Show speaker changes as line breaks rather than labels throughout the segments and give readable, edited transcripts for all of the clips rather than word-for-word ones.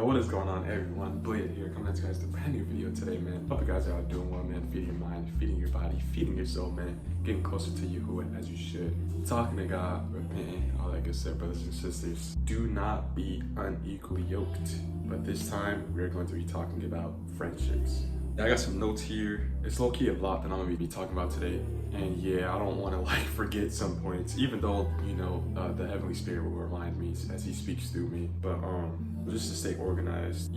What is going on, everyone? Blade here, coming at you guys with a brand new video today, man. Hope you guys are out doing well, man. Feeding your mind, feeding your body, feeding your soul, man. Getting closer to Yahuwah as you should. Talking to God, repenting, all that good stuff, brothers and sisters. Do not be unequally yoked. But this time, we're going to be talking about friendships. I got some notes here. It's low-key a lot that I'm gonna be talking about today. And yeah, I don't wanna forget some points, even though, the Heavenly Spirit will remind me as He speaks through me. But just to stay organized.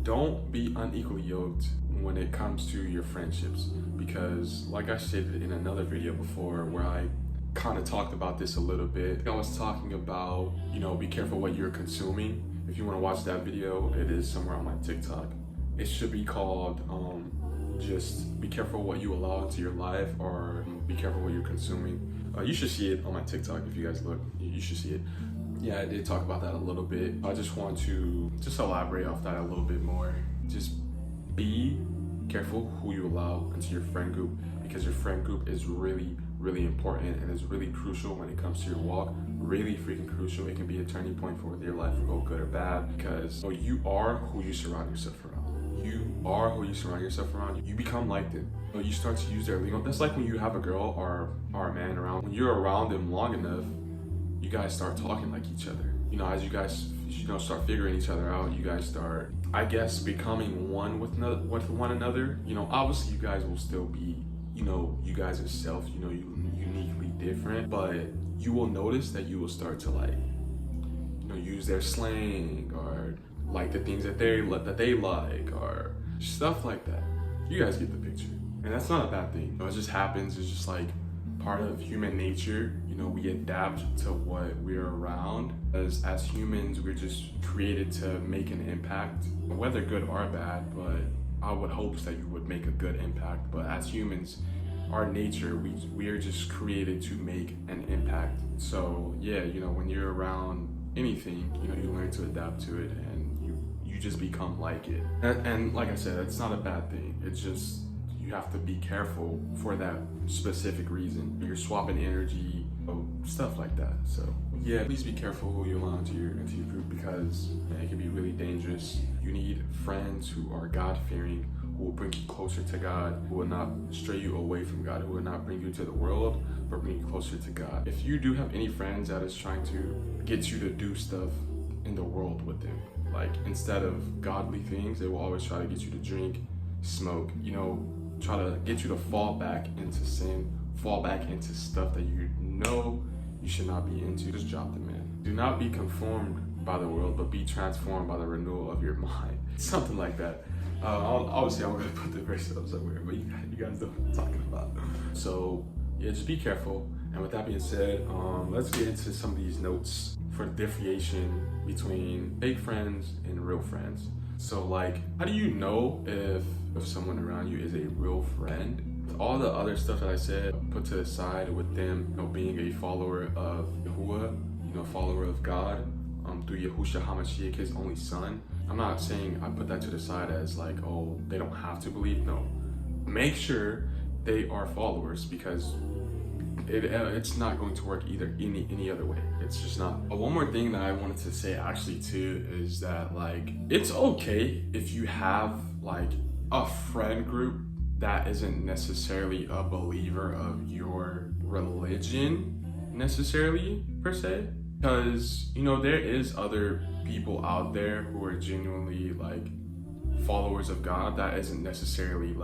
Don't be unequally yoked when it comes to your friendships. Because like I stated in another video before where I kind of talked about this a little bit. I was talking about, be careful what you're consuming. If you wanna watch that video, it is somewhere on my TikTok. It should be called just be careful what you allow into your life, or be careful what you're consuming. You should see it on my TikTok. If you guys look, you should see it. Yeah, I did talk about that a little bit. I just want to elaborate off that a little bit more. Just be careful who you allow into your friend group, because your friend group is really, really important and is really crucial when it comes to your walk. Really freaking crucial. It can be a turning point for whether your life will go good or bad, because you are who you surround yourself around. You are who you surround yourself around. You become like them. You start to use their lingo. That's like when you have a girl or a man around. When you're around them long enough, you guys start talking like each other. As you guys start figuring each other out, you guys start, I guess, becoming one with one another. Obviously you guys will still be, you guys are uniquely different, but you will notice that you will start to use their slang, or like the things that they like, or stuff like that. You guys get the picture, and that's not a bad thing. It just happens. It's just like part of human nature. We adapt to what we're around. As humans, we're just created to make an impact, whether good or bad. But I would hope that you would make a good impact. But as humans, our nature, we are just created to make an impact. So yeah, when you're around anything, you learn to adapt to it, and you just become like it. And like I said, it's not a bad thing. It's just you have to be careful for that specific reason. You're swapping energy, stuff like that. So yeah, please be careful who you allow into your group, because it can be really dangerous. You need friends who are God-fearing, who will bring you closer to God, who will not stray you away from God, who will not bring you to the world, but bring you closer to God. If you do have any friends that is trying to get you to do stuff in the world with them, like instead of godly things, they will always try to get you to drink, smoke, try to get you to fall back into sin, fall back into stuff that you should not be into. Just drop them in. Do not be conformed by the world, but be transformed by the renewal of your mind. Something like that. Obviously, I'm going to put the verse up somewhere, but you guys know what I'm talking about. So yeah, just be careful. And with that being said, let's get into some of these notes for the differentiation between fake friends and real friends. So how do you know if someone around you is a real friend? With all the other stuff that I said, put to the side with them, being a follower of Yahuwah, follower of God, through Yahushua HaMashiach, His only Son. I'm not saying I put that to the side as they don't have to believe. No, make sure they are followers, because it's not going to work either any other way. It's just not. One more thing that I wanted to say actually too is that it's okay if you have a friend group that isn't necessarily a believer of your religion necessarily per se, because there is other people out there who are genuinely followers of God that isn't necessarily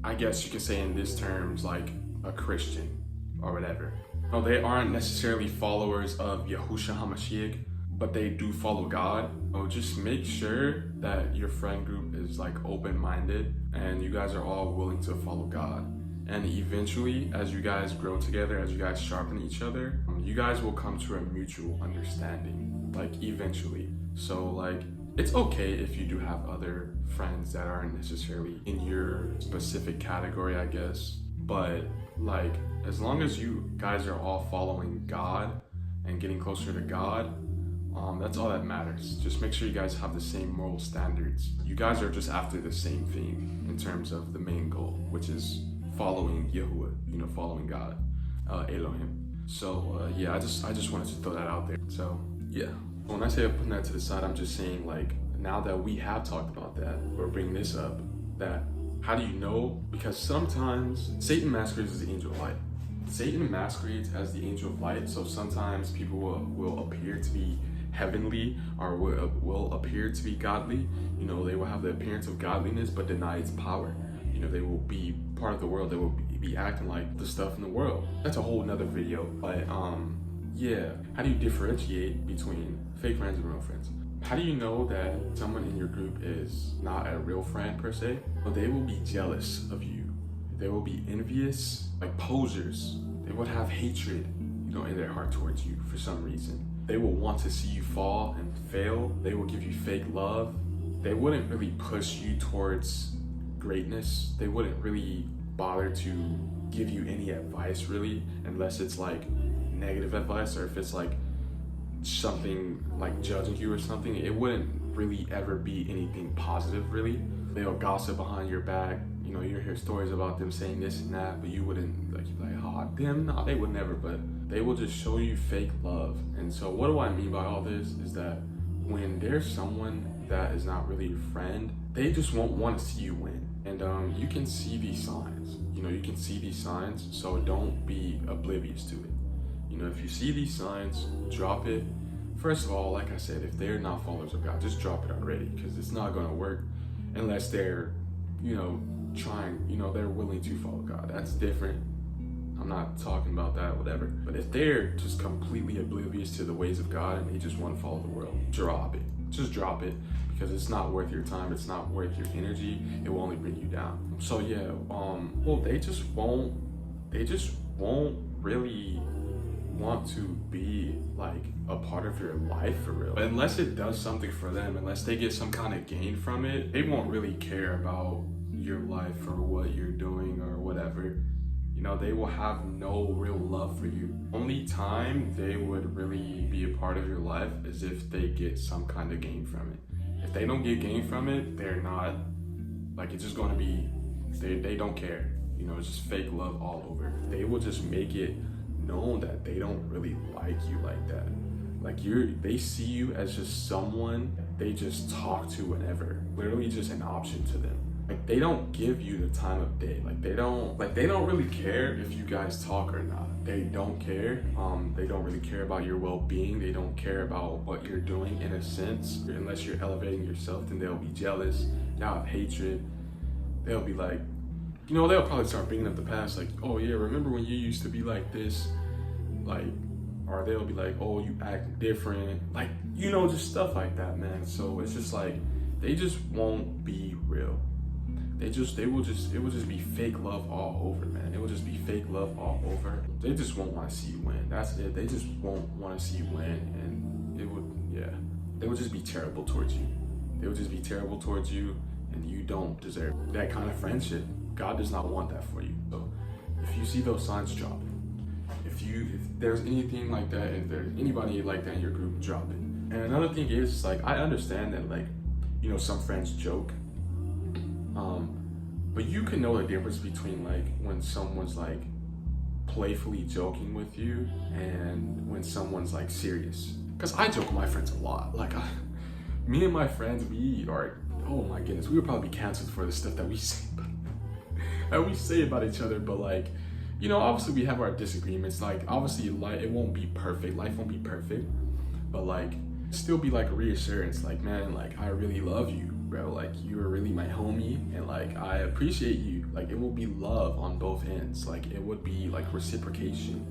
I guess you could say in this terms a Christian or whatever. No, they aren't necessarily followers of Yahushua HaMashiach, but they do follow God. So just make sure that your friend group is open-minded, and you guys are all willing to follow God. And eventually, as you guys grow together, as you guys sharpen each other, you guys will come to a mutual understanding, eventually. So it's okay if you do have other friends that aren't necessarily in your specific category, I guess. But as long as you guys are all following God and getting closer to God, that's all that matters. Just make sure you guys have the same moral standards. You guys are just after the same thing in terms of the main goal, which is following Yahuwah, following God, Elohim. So yeah, I just wanted to throw that out there. So yeah, When I say putting that to the side, I'm just saying, like, now that we have talked about that, or bring this up, that how do you know? Because sometimes Satan masquerades as the angel of light. Satan masquerades as the angel of light, so sometimes people will appear to be heavenly or will appear to be godly. You know, they will have the appearance of godliness but deny its power. You know, they will be part of the world, they will be acting like the stuff in the world. That's a whole nother video. But yeah, how do you differentiate between fake friends and real friends? How do you know that someone in your group is not a real friend per se? Well, they will be jealous of you. They will be envious, like posers. They would have hatred, you know, in their heart towards you for some reason. They will want to see you fall and fail. They will give you fake love. They wouldn't really push you towards greatness. They wouldn't really bother to give you any advice really, unless it's like negative advice, or if it's like something like judging you or something. It wouldn't really ever be anything positive really. They'll gossip behind your back. You know, you hear stories about them saying this and that, but you wouldn't like, oh, them? No, they would never. But they will just show you fake love. And so what do I mean by all this is that when there's someone that is not really your friend, they just won't want to see you win. And you can see these signs. You know, you can see these signs, so don't be oblivious to it. You know, if you see these signs, drop it. First of all, like I said, if they're not followers of God, just drop it already, because it's not going to work unless they're, you know, trying, you know, they're willing to follow God. That's different. I'm not talking about that, whatever. But if they're just completely oblivious to the ways of God and they just want to follow the world, drop it. Just drop it, because it's not worth your time. It's not worth your energy. It will only bring you down. So yeah, well, they just won't really want to be like a part of your life for real. But unless it does something for them, unless they get some kind of gain from it, they won't really care about your life or what you're doing or whatever. You know, they will have no real love for you. Only time they would really be a part of your life is if they get some kind of gain from it. If they don't get gain from it, they're not, like, it's just going to be, they don't care. You know, it's just fake love all over. They will just make it known that they don't really like you like that. Like, they see you as just someone they just talk to whenever. Literally just an option to them. Like, they don't give you the time of day. They don't really care if you guys talk or not. They don't care. They don't really care about your well-being. They don't care about what you're doing in a sense. Unless you're elevating yourself, then they'll be jealous. They'll have hatred. They'll be like, you know, they'll probably start bringing up the past, like, oh yeah, remember when you used to be like this? Like, or they'll be like, oh, you act different. Like, you know, just stuff like that, man. So it's just like, they just won't be real. It will just be fake love all over, man. It will just be fake love all over. They just won't want to see you win. That's it. They just won't want to see you win. And they would just be terrible towards you. They would just be terrible towards you, and you don't deserve that kind of friendship. God does not want that for you. So if you see those signs, drop it. If there's anything like that, if there's anybody like that in your group, drop it. And another thing is, like, I understand that, like, you know, some friends joke. But you can know the difference between, like, when someone's like playfully joking with you and when someone's like serious. Because I joke with my friends a lot. Like, me and my friends, we are, oh my goodness, we would probably be canceled for the stuff that we say about each other. But, like, you know, obviously we have our disagreements. Like, obviously it won't be perfect. Life won't be perfect. But, like, still be like a reassurance. Like, man, like, I really love you, bro. Like, you are really my homie, and like, I appreciate you. Like, it will be love on both ends. Like, it would be like reciprocation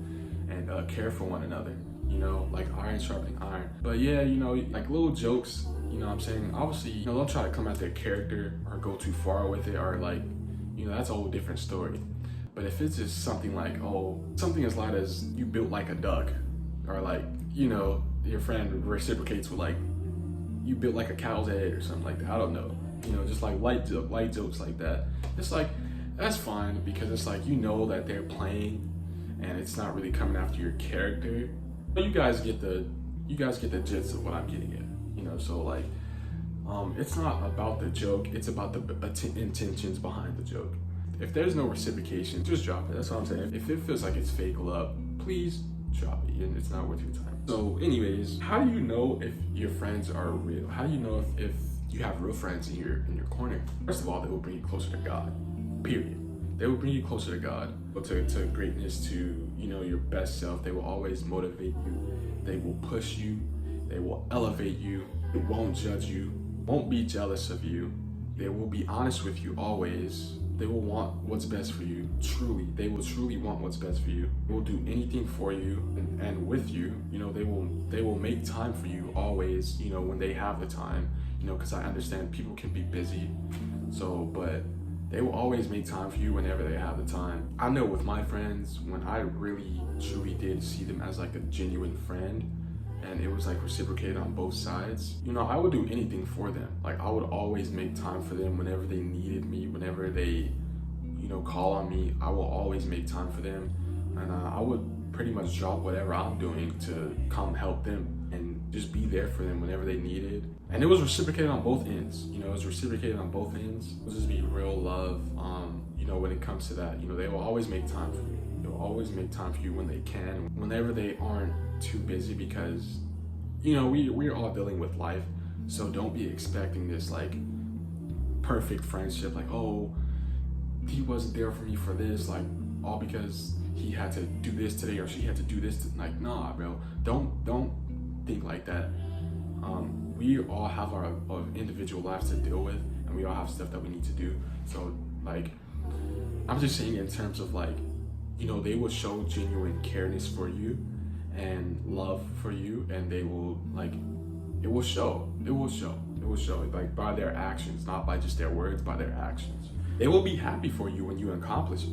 and care for one another, you know, like iron sharpening iron. But yeah, you know, like little jokes, you know what I'm saying? Obviously, you know, don't try to come at their character or go too far with it, or like, you know, that's a whole different story. But if it's just something like, oh, something as light as you built like a duck, or like, you know, your friend reciprocates with like, you built like a cow's head or something like that. I don't know. You know, just like light jokes like that. It's like, that's fine, because it's like, you know that they're playing and it's not really coming after your character. But you guys get the gist of what I'm getting at. You know, so like, it's not about the joke, it's about the intentions behind the joke. If there's no reciprocation, just drop it. That's what I'm saying. If it feels like it's fake love, please drop it. It's not worth your time. So anyways, how do you know if your friends are real? How do you know if you have real friends in your corner? First of all, they will bring you closer to God, period. They will bring you closer to God, to greatness, to, you know, your best self. They will always motivate you. They will push you. They will elevate you. They won't judge you, won't be jealous of you. They will be honest with you always. They will want what's best for you, truly. They will truly want what's best for you. They will do anything for you and with you. You know, they will make time for you always, you know, when they have the time, you know, because I understand people can be busy. So, but they will always make time for you whenever they have the time. I know with my friends, when I really, truly did see them as like a genuine friend, and it was like reciprocated on both sides, you know, I would do anything for them. Like, I would always make time for them whenever they needed me, whenever they, you know, call on me. I will always make time for them, and I would pretty much drop whatever I'm doing to come help them and just be there for them whenever they needed. And it was reciprocated on both ends. You know, it was reciprocated on both ends. It will just be real love. You know, when it comes to that, you know, they will always make time for you. They'll always make time for you when they can, whenever they aren't too busy, because, you know, we're all dealing with life. So don't be expecting this like perfect friendship, like, oh, he wasn't there for me for this, like, all because he had to do this today or she had to do this. Like, nah, bro, don't think like that. We all have our individual lives to deal with, and we all have stuff that we need to do. So, like, I'm just saying in terms of, like, you know, they will show genuine careness for you and love for you, and they will, like, it will show, like, by their actions, not by just their words, by their actions. They will be happy for you when you accomplish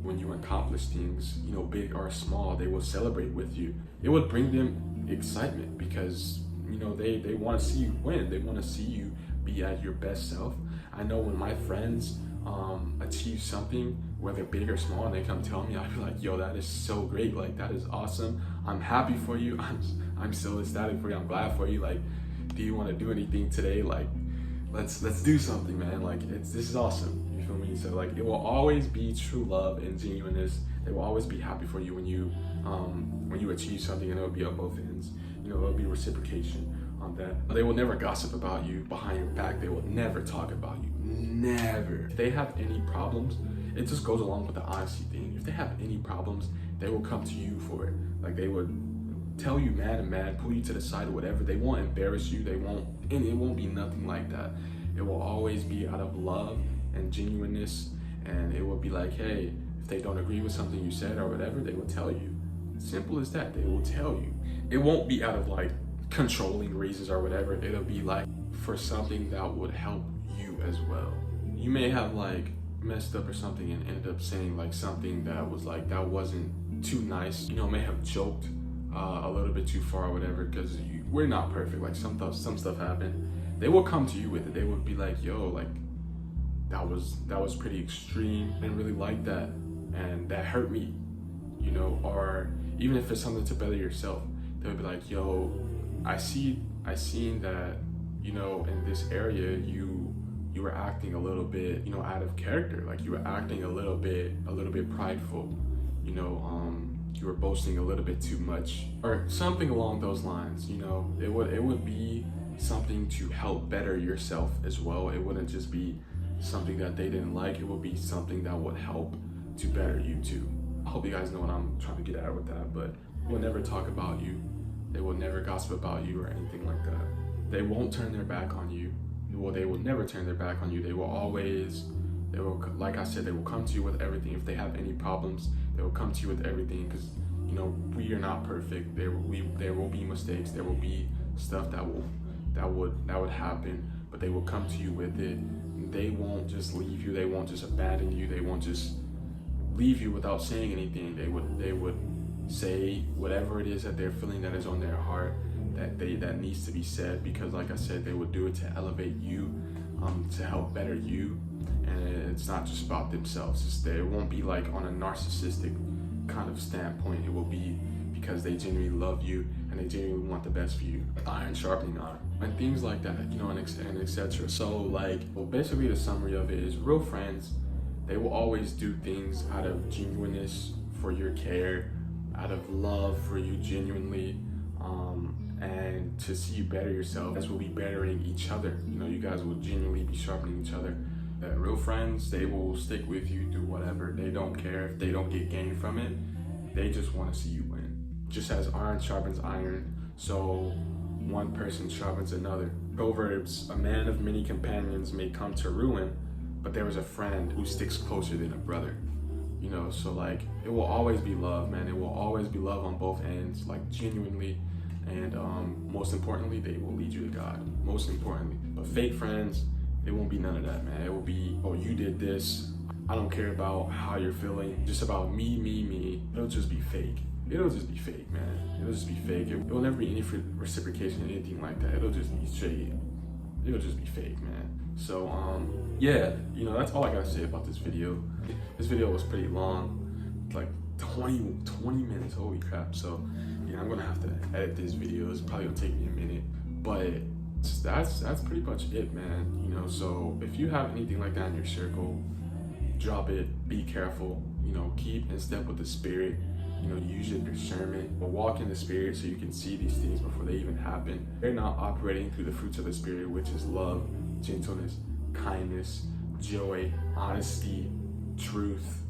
when you accomplish things, you know, big or small. They will celebrate with you. It would bring them excitement because, you know, they want to see you win. They want to see you be at your best self. I know when my friends achieve something, whether big or small, and they come tell me, I'll be like, yo, that is so great, like, that is awesome. I'm happy for you. I'm so ecstatic for you. I'm glad for you. Like, do you want to do anything today? Like, let's do something, man. Like, this is awesome. You feel me? So, like, it will always be true love and genuineness. They will always be happy for you when you achieve something, and it will be on both ends. You know, it'll be reciprocation on that. They will never gossip about you behind your back. They will never talk about you. Never. If they have any problems, it just goes along with the honesty thing. If they have any problems, they will come to you for it. Like, they would tell you man and man, pull you to the side or whatever. They won't embarrass you. And it won't be nothing like that. It will always be out of love and genuineness. And it will be like, hey, if they don't agree with something you said or whatever, they will tell you. Simple as that. They will tell you. It won't be out of like controlling reasons or whatever. It'll be like for something that would help you as well. You may have like messed up or something and ended up saying like something that was like, that wasn't too nice. You know, may have joked a little bit too far or whatever, because we're not perfect. Like, some stuff happened. They will come to you with it. They would be like, yo, like, that was pretty extreme. I didn't really like that, and that hurt me, you know. Or even if it's something to better yourself, they would be like, yo, I seen that, you know, in this area you were acting a little bit, you know, out of character. Like, you were acting a little bit prideful, you know, you were boasting a little bit too much, or something along those lines. You know, it would be something to help better yourself as well. It wouldn't just be something that they didn't like. It would be something that would help to better you too. I hope you guys know what I'm trying to get at with that. But they will never talk about you. They will never gossip about you or anything like that. They won't turn their back on you. Well, they will never turn their back on you. They will, like I said, they will come to you with everything. If they have any problems, they will come to you with everything, because, you know, we are not perfect. There will be mistakes. There will be stuff that would happen, but they will come to you with it. They won't just leave you. They won't just abandon you. They won't just leave you without saying anything. They would say whatever it is that they're feeling, that is on their heart, that needs to be said, because, like I said, they would do it to elevate you, to help better you. And it's not just about themselves. It won't be like on a narcissistic kind of standpoint. It will be because they genuinely love you and they genuinely want the best for you. Iron sharpening iron, and things like that, you know, and etc. So, like, well, basically the summary of it is, real friends, they will always do things out of genuineness, for your care, out of love for you genuinely, and to see you better yourself. You guys will be bettering each other. You know, you guys will genuinely be sharpening each other. Real friends, they will stick with you through whatever. They don't care if they don't get gain from it. They just want to see you win. Just as iron sharpens iron, so one person sharpens another. Proverbs, a man of many companions may come to ruin, but there is a friend who sticks closer than a brother. You know, so like, it will always be love, man. It will always be love on both ends, like genuinely. And most importantly, they will lead you to God, most importantly. But fake friends, it won't be none of that, man. It will be, oh, you did this. I don't care about how you're feeling. Just about me. It'll just be fake. It'll just be fake, man. It'll just be fake. It will never be any reciprocation or anything like that. It'll just be straight. It'll just be fake, man. So, yeah, you know, that's all I gotta say about this video. This video was pretty long, like 20 minutes, holy crap. So, yeah, I'm gonna have to edit this video. It's probably gonna take me a minute, but that's pretty much it, man. You know, so if you have anything like that in your circle, drop it, be careful, you know, keep in step with the Spirit, you know, use your discernment, but walk in the Spirit so you can see these things before they even happen. They're not operating through the fruits of the Spirit, which is love, gentleness, kindness, joy, honesty, truth,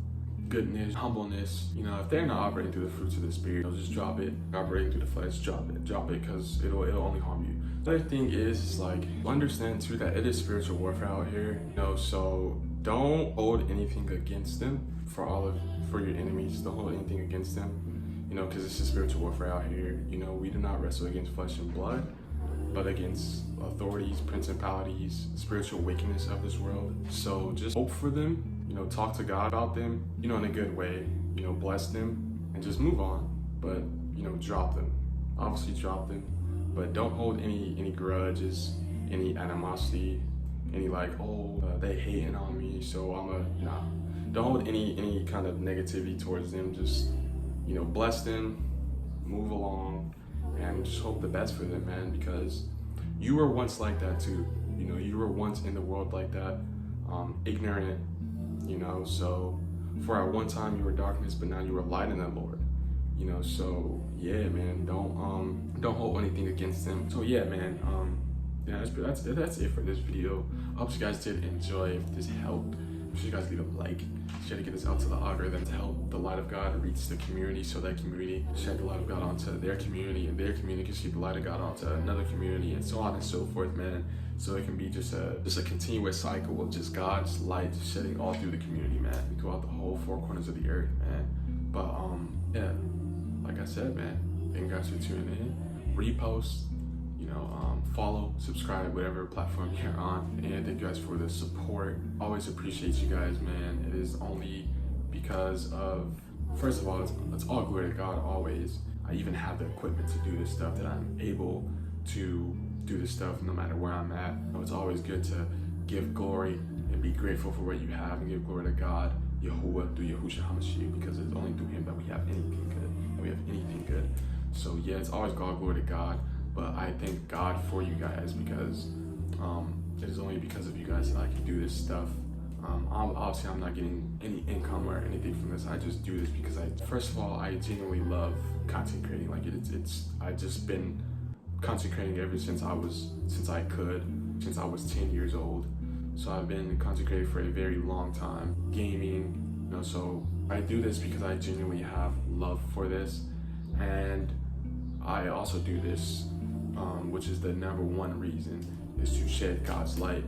goodness, humbleness. You know, if they're not operating through the fruits of the Spirit, just drop it. Operating through the flesh, drop it, because it'll only harm you. The other thing is like, understand too that it is spiritual warfare out here, you know, so don't hold anything against them for your enemies. Don't hold anything against them, you know, because it's just spiritual warfare out here. You know, we do not wrestle against flesh and blood, but against authorities, principalities, spiritual wickedness of this world. So just hope for them, you know, talk to God about them, you know, in a good way, you know, bless them and just move on. But, you know, drop them. Obviously drop them, but don't hold any grudges, any animosity, any like, oh, they hating on me, so nah. Don't hold any kind of negativity towards them. Just, you know, bless them, move along, and just hope the best for them, man, because you were once like that too. You know, you were once in the world like that, ignorant, you know, so for at one time you were darkness, but now you are light in the Lord. You know, so yeah, man, don't hold anything against them. So yeah, man, yeah, that's it for this video. I hope you guys did enjoy. If this helped, make sure you guys leave a like. Try to get this out to the algorithm to help the light of God reach the community, so that community shed the light of God onto their community, and their community can see the light of God onto another community, and so on and so forth, man. So it can be just a continuous cycle of just God's light shedding all through the community, man. We go out the whole four corners of the earth, man. But yeah, like I said, man, thank you guys for tuning in. Repost, you know, follow, subscribe, whatever platform you're on, and thank you guys for the support. Always appreciate you guys, man. It is only because of, first of all, it's all glory to God always. I even have the equipment to do this stuff, that I'm able to do this stuff no matter where I'm at. You know, it's always good to give glory and be grateful for what you have, and give glory to God, Yahuwah, through Yahushua HaMashiach, because it's only through him that we have anything good, and we have anything good. So yeah, it's always all glory to God. But I thank God for you guys, because it is only because of you guys that I can do this stuff. Obviously, I'm not getting any income or anything from this. I just do this because first of all, I genuinely love content creating. Like I've just been content creating ever since I was 10 years old. So I've been content creating for a very long time. Gaming, you know. So I do this because I genuinely have love for this, and I also do this, which is the number one reason, is to shed God's light.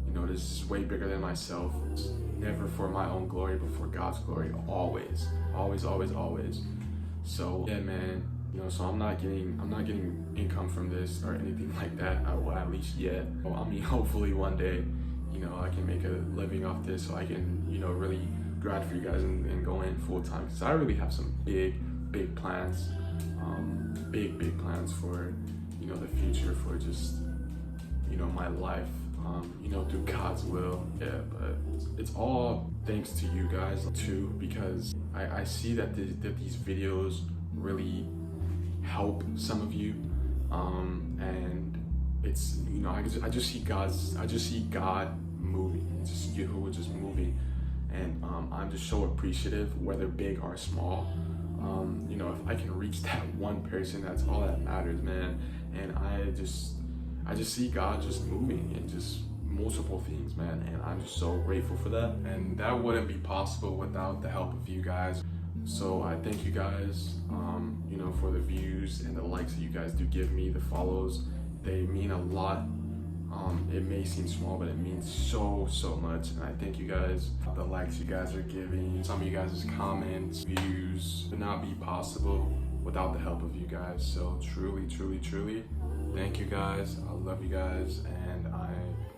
You know, this is way bigger than myself. It's never for my own glory, but for God's glory, always, always, always, always. So yeah, man, you know, so I'm not getting income from this or anything like that. Well, at least yet. Well, I mean, hopefully one day, you know, I can make a living off this, so I can, you know, really grind for you guys and go in full time. Because I really have some big plans. Big plans for, you know, the future, for just, you know, my life, you know, through God's will. Yeah, but it's all thanks to you guys too, because I see that these videos really help some of you, and it's, you know, I just see God moving. It's just Yahuwah just moving, and I'm just so appreciative, whether big or small. You know, if I can reach that one person, that's all that matters, man. And I just see God just moving in just multiple things, man. And I'm just so grateful for that. And that wouldn't be possible without the help of you guys. So I thank you guys, you know, for the views and the likes that you guys do give me, the follows. They mean a lot. It may seem small, but it means so much. And I thank you guys. The likes you guys are giving, some of you guys' comments, views would not be possible without the help of you guys. So truly, thank you guys. I love you guys, and I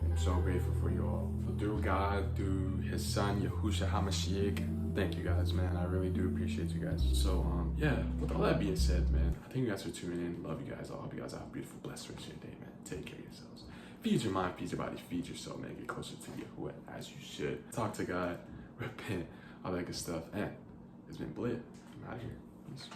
am so grateful for you all. Through God, through His Son, Yahushua HaMashiach, thank you guys, man. I really do appreciate you guys. So, yeah, with all that being said, man, I thank you guys for tuning in. Love you guys all. Hope you guys have a beautiful, blessed rest of your day, man. Take care of yourselves. Feed your mind, feed your body, feed your soul, man. Get closer to Yahuwah as you should. Talk to God, repent, all that good stuff. And it's been Blit. I'm out of here. Peace.